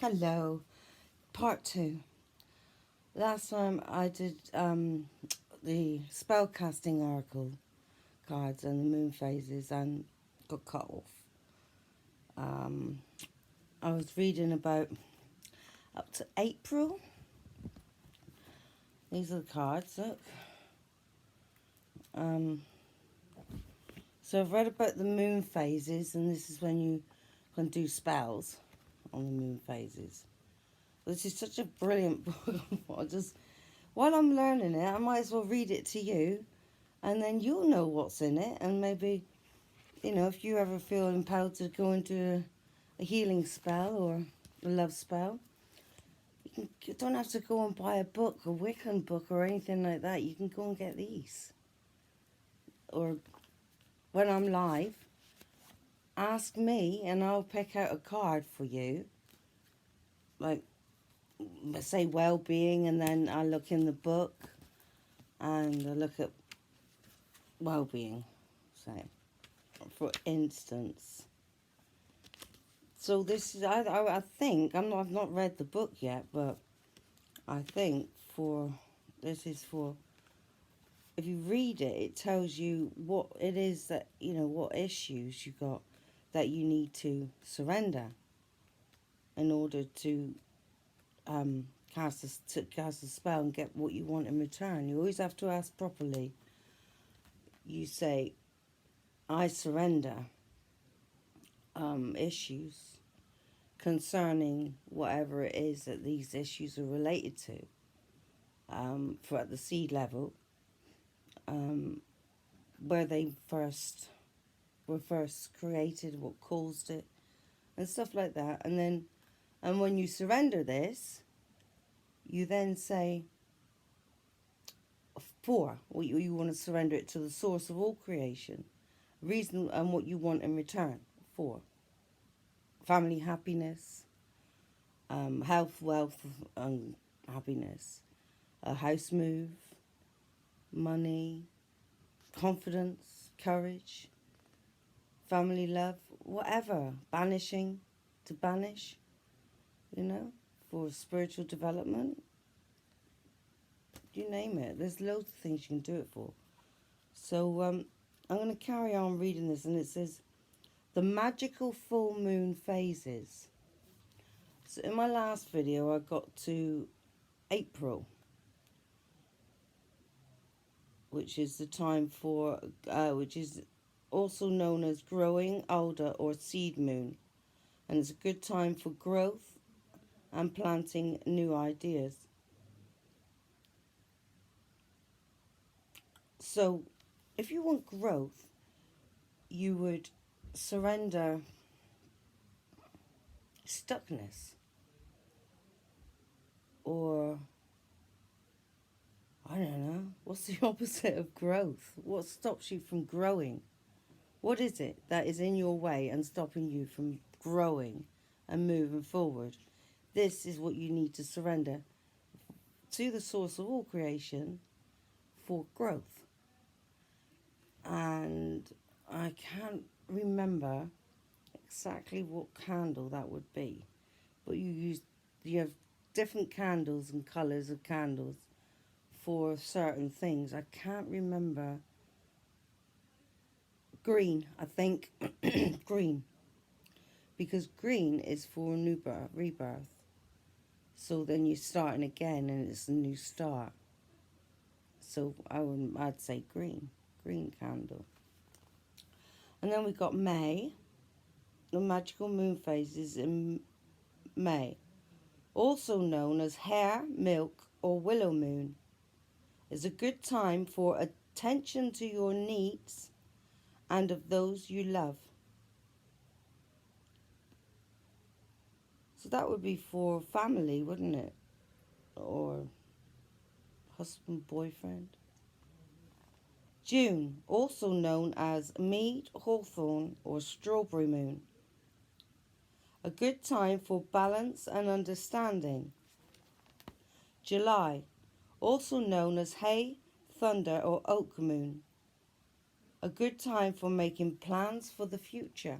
Hello, part 2. Last time I did the spellcasting oracle cards and the moon phases and got cut off. I was reading about up to April. These are the cards, look. So I've read about the moon phases, and this is when you can do spells on the moon phases. This is such a brilliant book. While I'm learning it, I might as well read it to you, and then you'll know what's in it. And maybe, if you ever feel impelled to go into a healing spell or a love spell, you don't have to go and buy a book, a Wiccan book or anything like that. You can go and get these. Or when I'm live, ask me and I'll pick out a card for you. Like, say well-being, and then I look in the book and I look at well-being, say, for instance. So this is, I think, I've not read the book yet, but I think this is for, if you read it, it tells you what it is that, what issues you got that you need to surrender in order to cast a spell and get what you want in return. You always have to ask properly. You say, I surrender issues concerning whatever it is that these issues are related to, for at the seed level, where they were first created, what caused it, and stuff like that. And when you surrender this, you then say, what you want to surrender it to the source of all creation, reason and what you want in return. 4, family happiness, health, wealth, and happiness, a house move, money, confidence, courage, family love, whatever, to banish, for spiritual development. You name it. There's loads of things you can do it for. So I'm going to carry on reading this, and it says, the magical full moon phases. So in my last video, I got to April, which is the time for, which is also known as growing, older, or seed moon. And it's a good time for growth and planting new ideas. So if you want growth, you would surrender stuckness, or I don't know, what's the opposite of growth? What stops you from growing? What is it that is in your way and stopping you from growing and moving forward? This is what you need to surrender to the source of all creation for growth. And I can't remember exactly what candle that would be, but you have different candles and colours of candles for certain things. I can't remember. Green, I think. Green, because green is for rebirth. So then you're starting again, and it's a new start. So I'd say green candle. And then we got May. The magical moon phases in May, also known as hare, milk, or willow moon, is a good time for attention to your needs and of those you love. So that would be for family, wouldn't it? Or husband, boyfriend. June, also known as mead, hawthorn, or strawberry moon. A good time for balance and understanding. July, also known as hay, thunder, or oak moon. A good time for making plans for the future.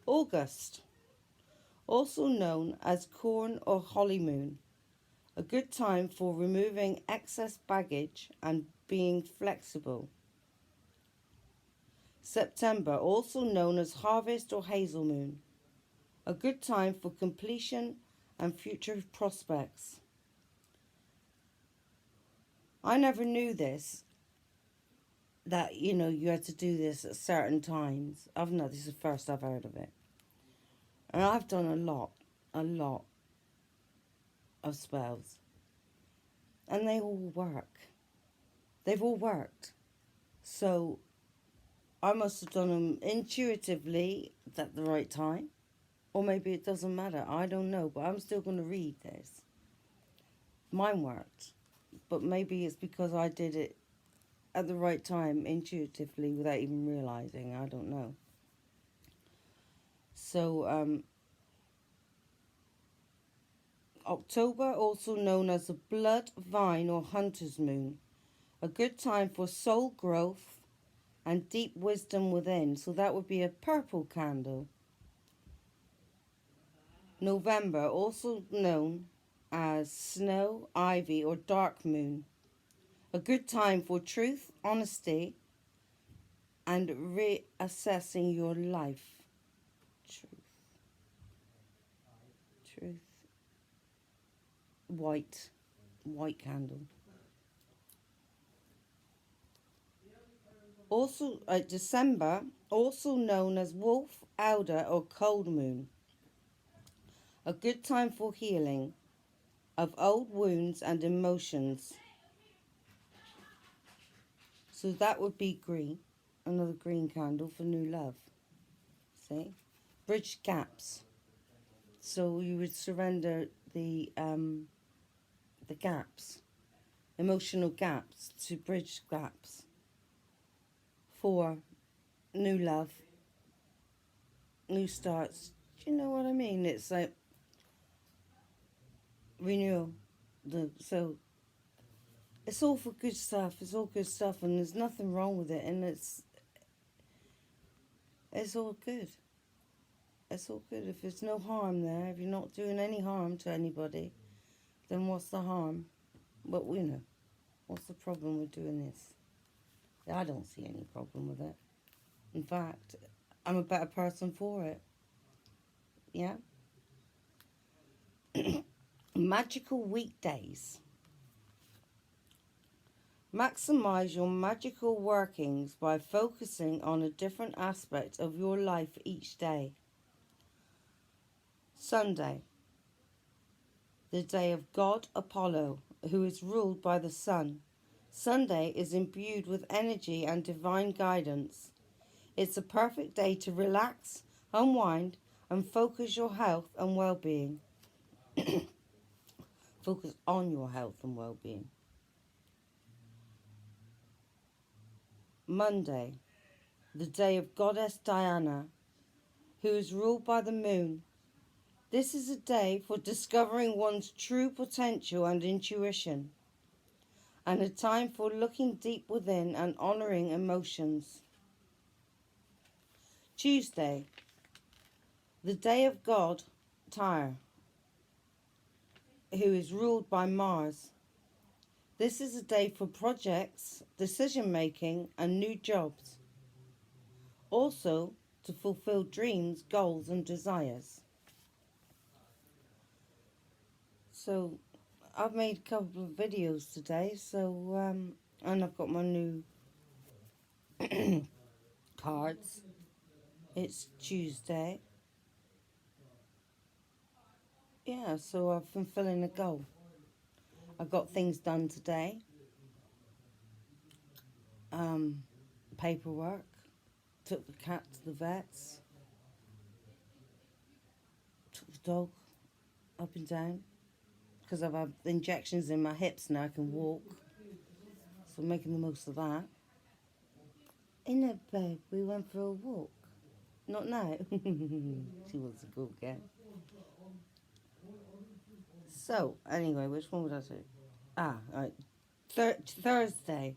August, also known as corn or holly moon. A good time for removing excess baggage and being flexible. September, also known as harvest or hazel moon. A good time for completion and future prospects. I never knew this, that, you had to do this at certain times. This is the first I've heard of it. And I've done a lot of spells. And they all work. They've all worked. So I must have done them intuitively at the right time. Or maybe it doesn't matter. I don't know. But I'm still going to read this. Mine worked. But maybe it's because I did it at the right time intuitively without even realizing. I don't know. So, October, also known as the blood vine or hunter's moon. A good time for soul growth and deep wisdom within. So that would be a purple candle. November, also known as snow, ivy, or dark moon. A good time for truth, honesty, and reassessing your life. Truth. White candle. Also, December, also known as wolf, elder, or cold moon. A good time for healing of old wounds and emotions. So that would be green. Another green candle for new love. See? Bridge gaps. So you would surrender the gaps, emotional gaps, to bridge gaps for new love, new starts. Do you know what I mean? It's like renewal. So it's all for good stuff. It's all good stuff, and there's nothing wrong with it, and it's all good. It's all good. If there's no harm there, if you're not doing any harm to anybody, then what's the harm? But what's the problem with doing this? I don't see any problem with it. In fact, I'm a better person for it. Yeah? Magical weekdays. Maximize your magical workings by focusing on a different aspect of your life each day. Sunday, the day of God Apollo, who is ruled by the sun. Sunday is imbued with energy and divine guidance. It's a perfect day to relax, unwind, and focus your health and well-being. Focus on your health and well-being. Monday, the day of Goddess Diana, who is ruled by the moon. This is a day for discovering one's true potential and intuition, and a time for looking deep within and honouring emotions. Tuesday, the day of God Tyre, who is ruled by Mars. This is a day for projects, decision-making, and new jobs. Also, to fulfill dreams, goals, and desires. So, I've made a couple of videos today, and I've got my new cards. It's Tuesday. Yeah, so I've been filling a goal. I got things done today. Paperwork. Took the cat to the vets. Took the dog up and down. Because I've had injections in my hips now, I can walk. So I'm making the most of that. Innit, babe? We went for a walk. Not now. She wants to go again. So, anyway, which one would I do? Right. Thursday.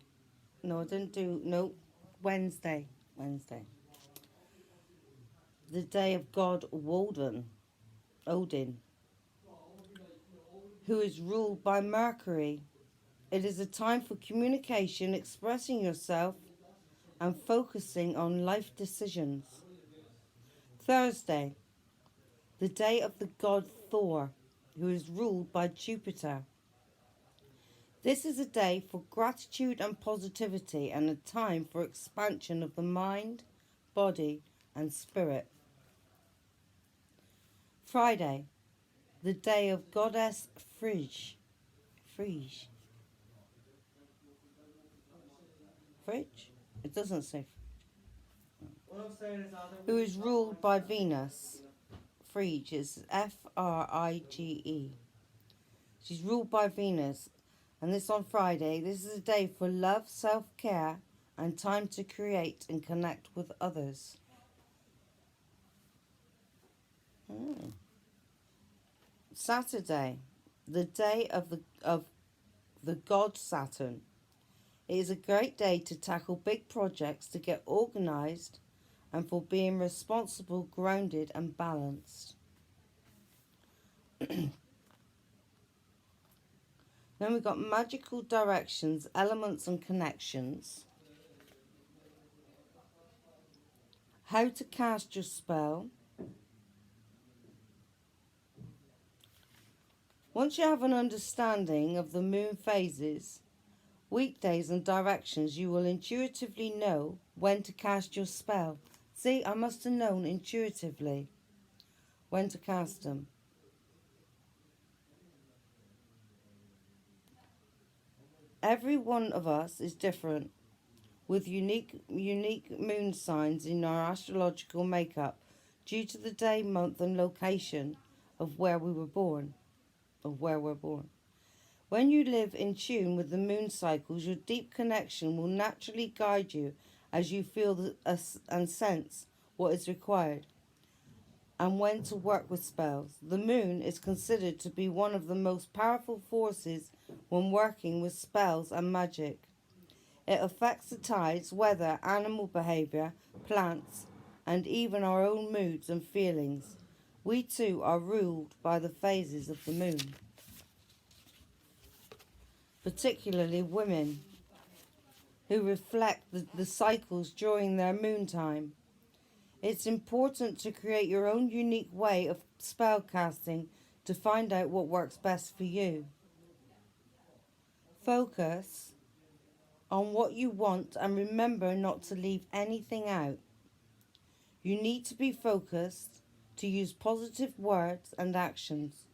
No, I didn't do... No, Wednesday. The day of God Walden. Odin, who is ruled by Mercury. It is a time for communication, expressing yourself, and focusing on life decisions. Thursday, the day of the god Thor, who is ruled by Jupiter. This is a day for gratitude and positivity and a time for expansion of the mind, body, and spirit. Friday, the day of goddess Frigg. Frigg. Frigg? It doesn't say. Who is ruled by Venus. Frigg is Frige. She's ruled by Venus. And this on Friday. This is a day for love, self-care, and time to create and connect with others. Saturday, the day of the god Saturn. It is a great day to tackle big projects, to get organised, and for being responsible, grounded, and balanced. Then we've got magical directions, elements, and connections. How to cast your spell. Once you have an understanding of the moon phases, weekdays, and directions, you will intuitively know when to cast your spell. See, I must have known intuitively when to cast them. Every one of us is different, with unique moon signs in our astrological makeup due to the day, month, and location of where we were born, When you live in tune with the moon cycles, your deep connection will naturally guide you as you feel and sense what is required and when to work with spells. The moon is considered to be one of the most powerful forces when working with spells and magic. It affects the tides, weather, animal behavior, plants, and even our own moods and feelings. We too are ruled by the phases of the moon, particularly women, who reflect the cycles during their moon time. It's important to create your own unique way of spellcasting to find out what works best for you. Focus on what you want and remember not to leave anything out. You need to be focused to use positive words and actions.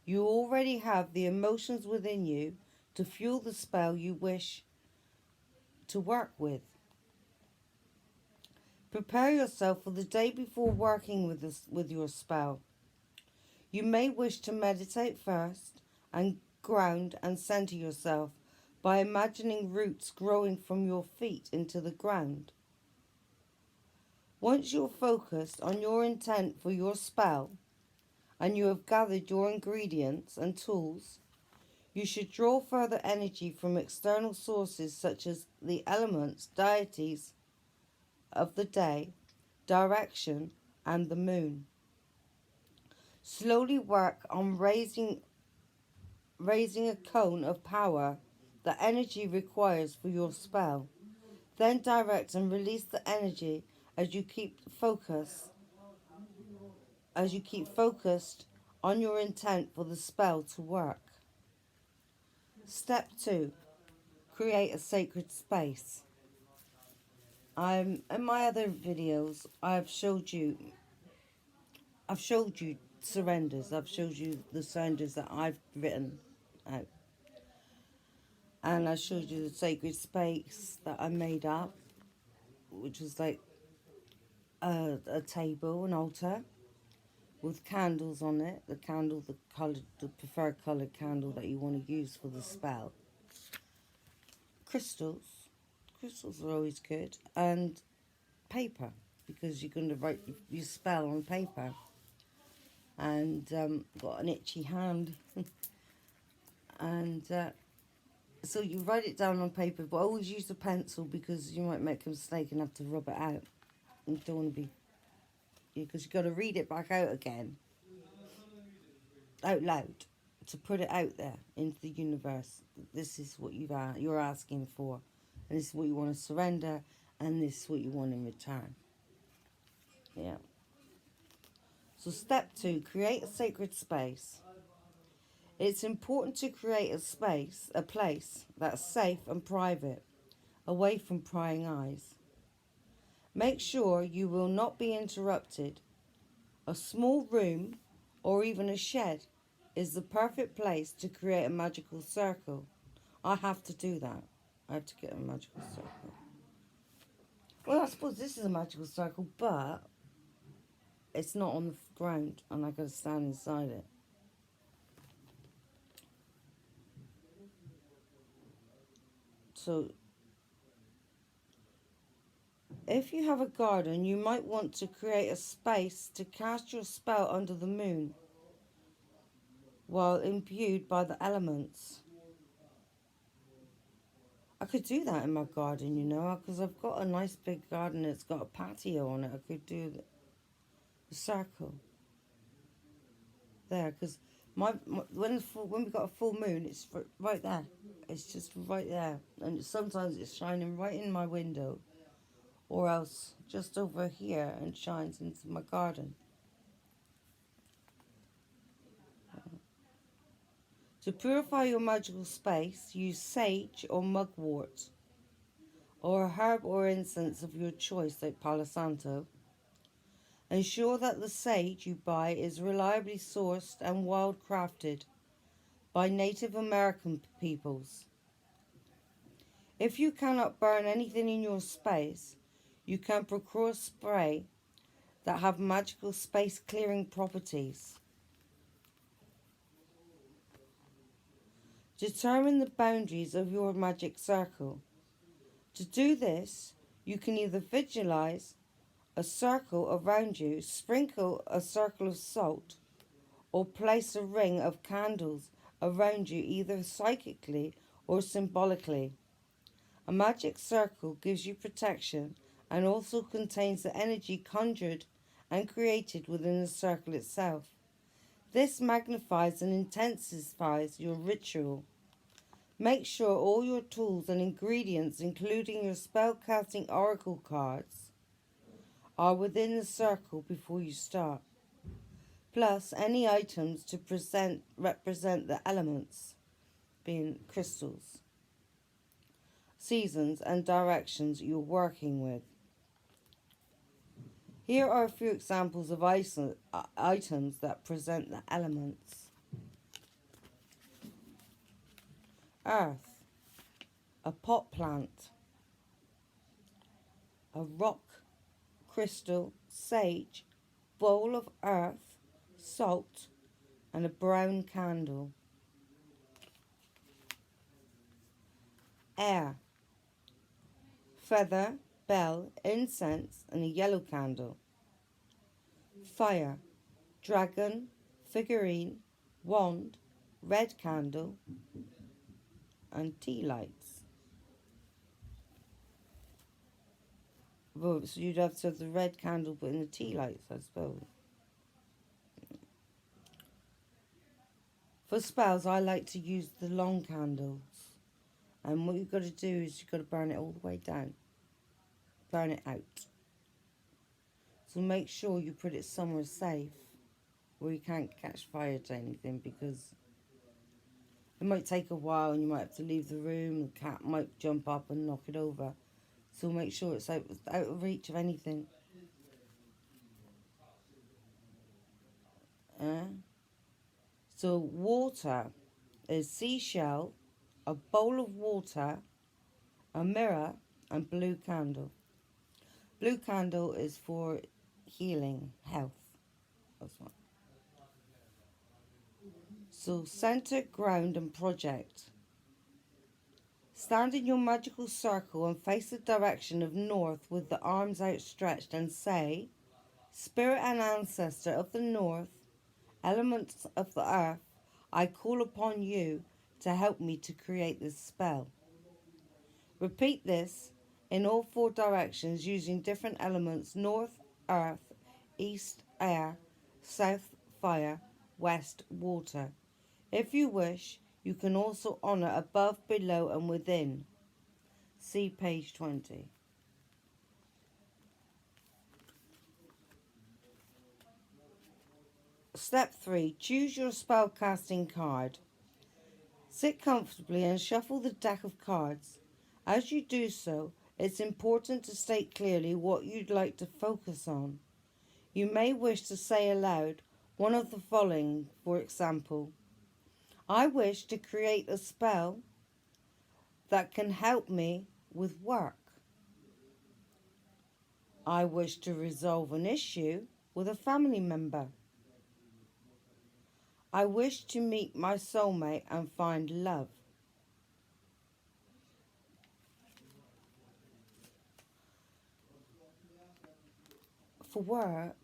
You already have the emotions within you to fuel the spell you wish to work with. Prepare yourself for the day before working with your spell. You may wish to meditate first and ground and center yourself by imagining roots growing from your feet into the ground. Once you're focused on your intent for your spell and you have gathered your ingredients and tools, you should draw further energy from external sources such as the elements, deities of the day, direction, and the moon. Slowly work on raising a cone of power the energy requires for your spell. Then direct and release the energy as you keep focused on your intent for the spell to work. Step 2. Create a sacred space. In my other videos, I've showed you surrenders. I've showed you the surrenders that I've written out. And I showed you the sacred space that I made up, which was like a table, an altar, with candles on it. The candle, the preferred coloured candle that you want to use for the spell. Crystals. Crystals are always good. And paper, because you're going to write your spell on paper. And got an itchy hand. And so you write it down on paper, but always use a pencil because you might make a mistake and have to rub it out. You don't want to be, because you've got to read it back out again. out loud, to put it out there into the universe. This is what you're asking for, and this is what you want to surrender, and this is what you want in return. Yeah. So step 2, create a sacred space. It's important to create a place that's safe and private, away from prying eyes. Make sure you will not be interrupted. A small room or even a shed is the perfect place to create a magical circle. I have to do that. I have to get a magical circle. Well, I suppose this is a magical circle, but it's not on the ground and I've got to stand inside it. So, if you have a garden, you might want to create a space to cast your spell under the moon while imbued by the elements. I could do that in my garden, because I've got a nice big garden that's got a patio on it. I could do the circle there, because when we got a full moon, it's right there. It's just right there, and sometimes it's shining right in my window, or else just over here and shines into my garden. To purify your magical space, use sage or mugwort, or a herb or incense of your choice, like Palo Santo. Ensure that the sage you buy is reliably sourced and wild crafted by Native American peoples. If you cannot burn anything in your space, you can procure spray that have magical space clearing properties. Determine the boundaries of your magic circle. To do this, you can either visualize a circle around you, sprinkle a circle of salt, or place a ring of candles around you, either psychically or symbolically. A magic circle gives you protection and also contains the energy conjured and created within the circle itself. This magnifies and intensifies your ritual. Make sure all your tools and ingredients, including your spellcasting oracle cards, are within the circle before you start, plus any items to represent the elements, being crystals, seasons, and directions you're working with. Here are a few examples of items that present the elements. Earth, a pot plant, a rock, crystal, sage, bowl of earth, salt, and a brown candle. Air, feather, bell, incense, and a yellow candle. Fire, dragon, figurine, wand, red candle, and tea lights. Well, so you'd have to have the red candle but in the tea lights, I suppose. For spells, I like to use the long candles. And what you've got to do is you've got to burn it all the way down. Burn it out. So make sure you put it somewhere safe where you can't catch fire to anything, because it might take a while and you might have to leave the room. The cat might jump up and knock it over. So make sure it's out of reach of anything. So water is seashell, a bowl of water, a mirror, and blue candle. Blue candle is for healing, health. That's one. So center, ground, and project. Stand in your magical circle and face the direction of north with the arms outstretched and say, Spirit and ancestor of the north, elements of the earth, I call upon you to help me to create this spell. Repeat this in all 4 directions using different elements: north, earth, east, air, south, fire, west water. If you wish, you can also honour above, below and within. See page 20. Step 3. Choose your spellcasting card. Sit comfortably and shuffle the deck of cards. As you do so, it's important to state clearly what you'd like to focus on. You may wish to say aloud one of the following, for example, I wish to create a spell that can help me with work. I wish to resolve an issue with a family member. I wish to meet my soulmate and find love. For work,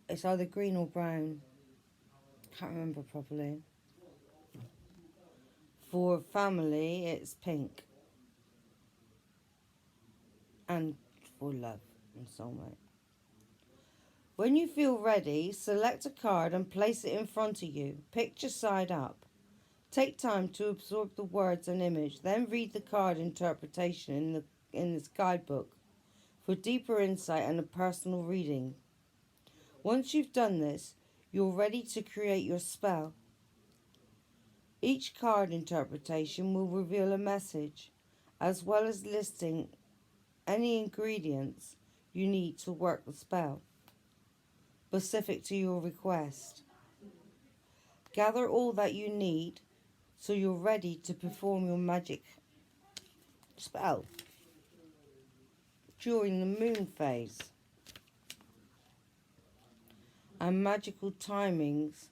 it's either green or brown. Can't remember properly. For family, it's pink. And for love and soulmate. When you feel ready, select a card and place it in front of you, picture side up. Take time to absorb the words and image, then read the card interpretation in this guidebook for deeper insight and a personal reading. Once you've done this, you're ready to create your spell. Each card interpretation will reveal a message, as well as listing any ingredients you need to work the spell, specific to your request. Gather all that you need so you're ready to perform your magic spell during the moon phase. And magical timings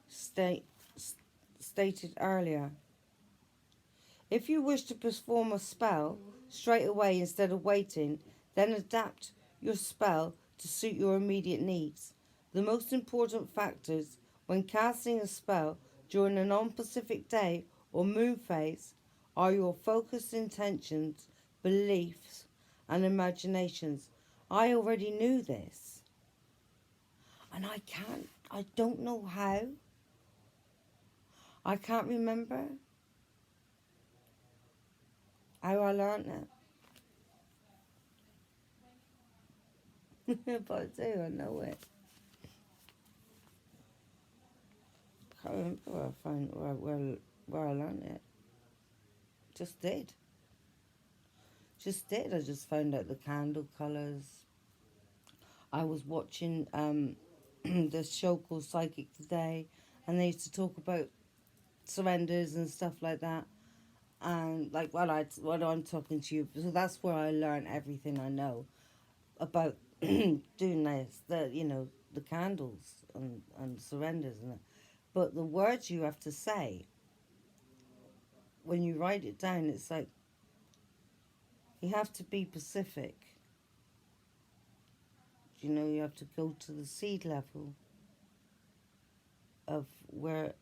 stated earlier. If you wish to perform a spell straight away instead of waiting, then adapt your spell to suit your immediate needs. The most important factors when casting a spell during a non-Pacific day or moon phase are your focused intentions, beliefs, and imaginations. I already knew this. And I don't know how. I can't remember how I learned it. But I do, I know it. Can't remember where I found where I learned it. Just did. I just found out the candle colours. I was watching this show called Psychic Today, and they used to talk about surrenders and stuff like that. And like while I'm talking to you, so that's where I learned everything I know about doing this. The candles and surrenders and that. But the words you have to say when you write it down, it's like you have to be specific. You have to go to the seed level of where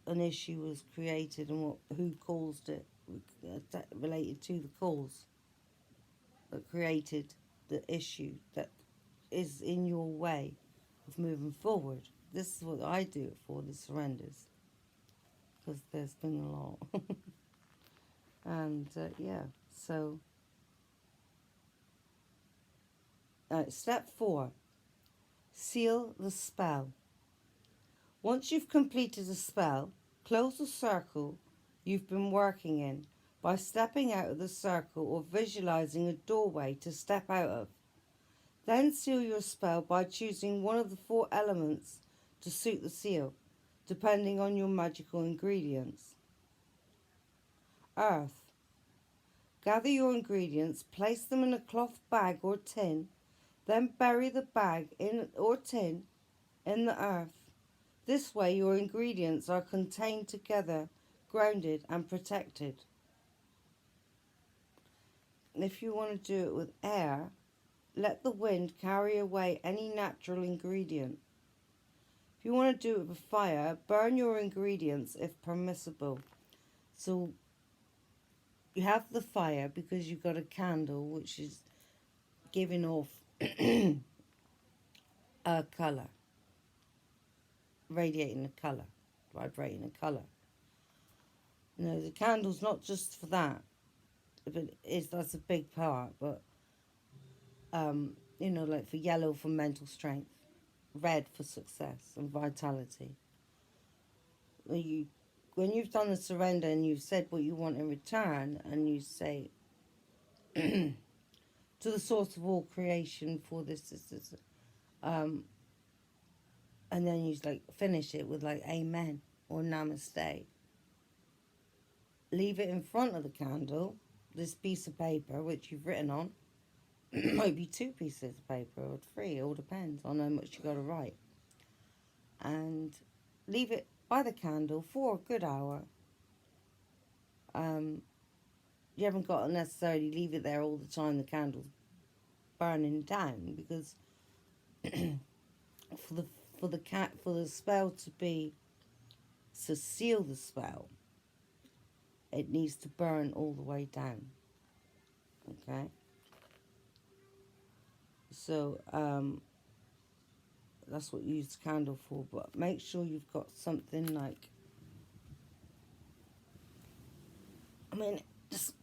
an issue was created and who caused it, related to the cause that created the issue that is in your way of moving forward. This is what I do it for, the surrenders, because there's been a lot. And so step 4, seal the spell. Once you've completed a spell, close the circle you've been working in by stepping out of the circle or visualizing a doorway to step out of. Then seal your spell by choosing one of the 4 elements to suit the seal, depending on your magical ingredients. Earth. Gather your ingredients, place them in a cloth bag or tin, then bury the bag or tin in the earth. This way your ingredients are contained together, grounded and protected. If you want to do it with air, let the wind carry away any natural ingredient. If you want to do it with fire, burn your ingredients if permissible. So you have the fire because you've got a candle which is giving off a colour. radiating a colour, vibrating a colour. You know, the candle's not just for that, but that's a big part. But you know, like for yellow for mental strength, red for success and vitality. When you've done the surrender and you've said what you want in return, and you say to the source of all creation for this, and then you like finish it with like amen or namaste. Leave it in front of the candle, this piece of paper which you've written on. It might be 2 pieces of paper or 3, it all depends on how much you got to write. And leave it by the candle for a good hour. You haven't got to necessarily leave it there all the time the candle's burning down, because for the spell to seal the spell, it needs to burn all the way down. Okay. So that's what you use the candle for. But make sure you've got something like, I mean, just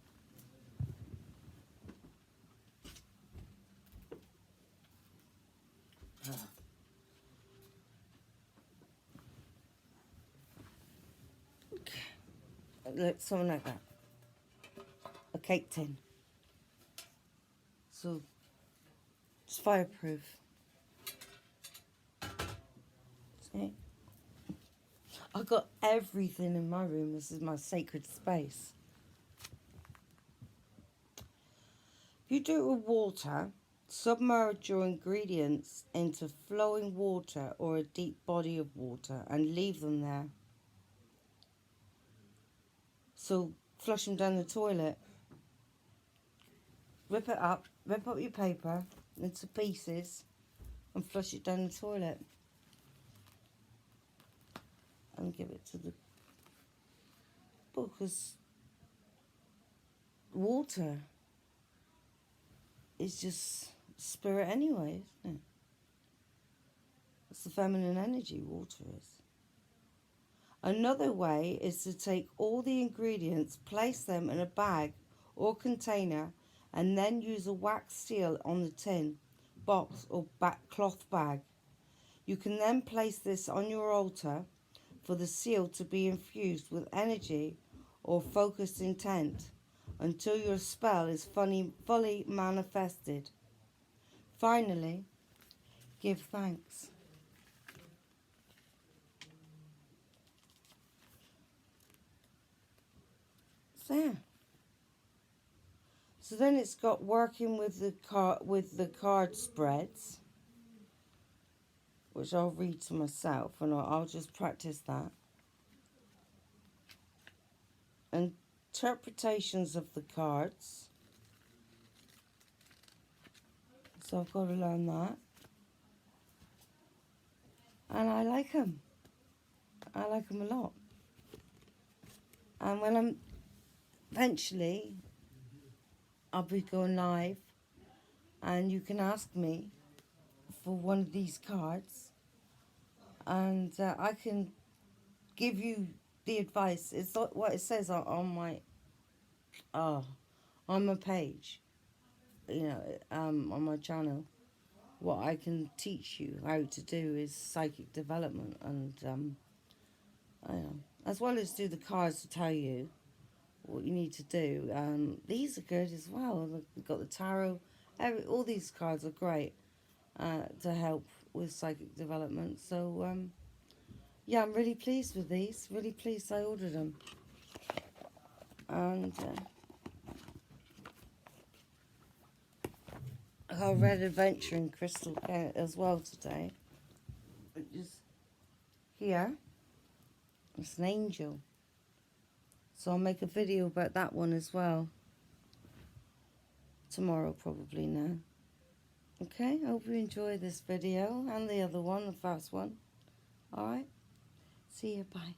look, something like that. A cake tin. So it's fireproof. See? I've got everything in my room. This is my sacred space. If you do it with water, submerge your ingredients into flowing water or a deep body of water and leave them there. So flush them down the toilet. Rip up your paper into pieces and flush it down the toilet. And give it to the book, because water is just spirit anyway, isn't it? It's the feminine energy, water is. Another way is to take all the ingredients, place them in a bag or container, and then use a wax seal on the tin, box or cloth bag. You can then place this on your altar for the seal to be infused with energy or focused intent until your spell is fully manifested. Finally, give thanks. So then it's got working with the card spreads, which I'll read to myself, and I'll just practice that. Interpretations of the cards. So I've got to learn that. And I like them. I like them a lot. And when eventually, I'll be going live, and you can ask me for one of these cards, and I can give you the advice. It's what it says on my page, you know, on my channel. What I can teach you how to do is psychic development, and as well as do the cards to tell you what you need to do. These are good as well. We've got the tarot. All these cards are great to help with psychic development. So yeah, I'm really pleased with these. Really pleased I ordered them. And I got a red adventuring crystal as well today. Just here. It's an angel. So I'll make a video about that one as well. Tomorrow probably now. Okay, I hope you enjoy this video and the other one, the first one. Alright, see you, bye.